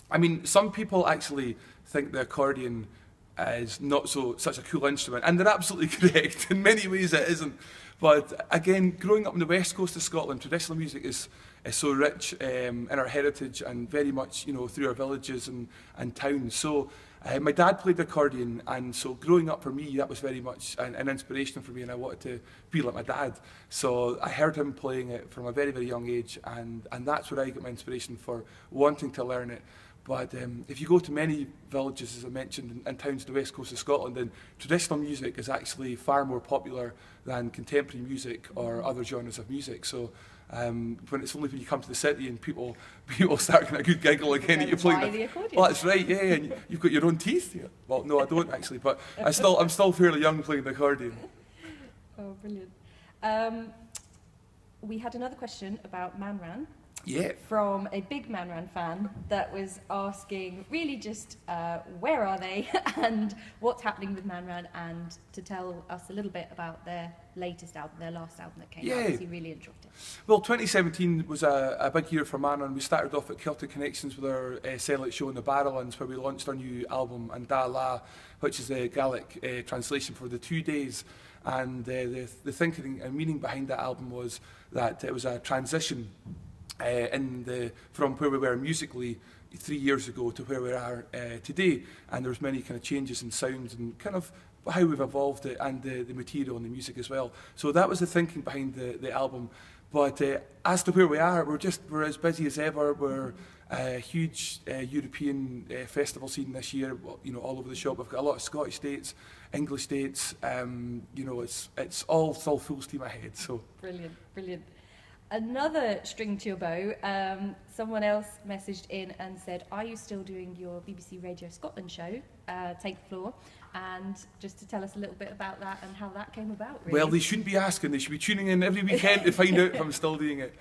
I mean, some people actually think the accordion is not such a cool instrument, and they're absolutely correct. In many ways it isn't. But again, growing up on the west coast of Scotland, traditional music is so rich in our heritage and very much, you know, through our villages and towns. So my dad played the accordion, and so growing up for me, that was very much an inspiration for me, and I wanted to be like my dad. So I heard him playing it from a very, very young age, and that's where I got my inspiration for wanting to learn it. But if you go to many villages, as I mentioned, and towns on the west coast of Scotland, then traditional music is actually far more popular than contemporary music or other genres of music. So when it's only when you come to the city and people start getting a good giggle again at you playing the accordion. Well, that's right, yeah, and you've got your own teeth. Yeah. Well, no, I don't actually, but I'm still fairly young playing the accordion. Oh, brilliant. We had another question about Manran. Yeah. From a big Manran fan that was asking really just where are they and what's happening with Manran, and to tell us a little bit about their latest album, their last album that came out, because he really enjoyed it. Well, 2017 was a big year for Manran. We started off at Celtic Connections with our satellite show in the Barrowlands, where we launched our new album, and Da La, which is the Gaelic translation for the 2 days. And the thinking and meaning behind that album was that it was a transition from where we were musically 3 years ago to where we are today, and there's many kind of changes in sounds and kind of how we've evolved it, and the material and the music as well. So that was the thinking behind the album. But as to where we are, we're as busy as ever. We're a huge European festival scene this year, you know, all over the shop. We've got a lot of Scottish dates, English dates. You know, it's all still full steam ahead. So brilliant, brilliant. Another string to your bow, someone else messaged in and said, are you still doing your BBC Radio Scotland show, Take the Floor? And just to tell us a little bit about that and how that came about, really. Well, they shouldn't be asking. They should be tuning in every weekend to find out if I'm still doing it.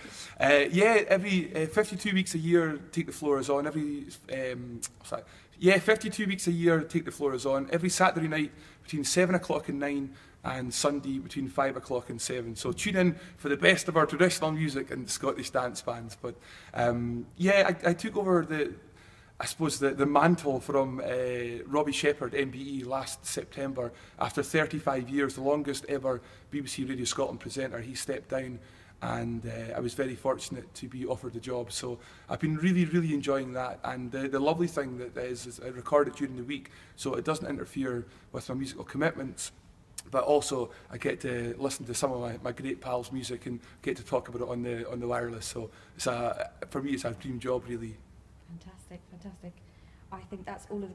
Yeah, every 52 weeks a year, Take the Floor is on. 52 weeks a year, Take the Floor is on. Every Saturday night between 7 o'clock and 9, and Sunday between 5 o'clock and 7. So tune in for the best of our traditional music and Scottish dance bands. But yeah, I took over the mantle from Robbie Shepherd, MBE, last September. After 35 years, the longest ever BBC Radio Scotland presenter, he stepped down, and I was very fortunate to be offered the job. So I've been really, really enjoying that. And the lovely thing that is I record it during the week, so it doesn't interfere with my musical commitments. But also, I get to listen to some of my great pals' music and get to talk about it on the wireless. So for me, it's a dream job, really. Fantastic, fantastic. I think that's all of the questions.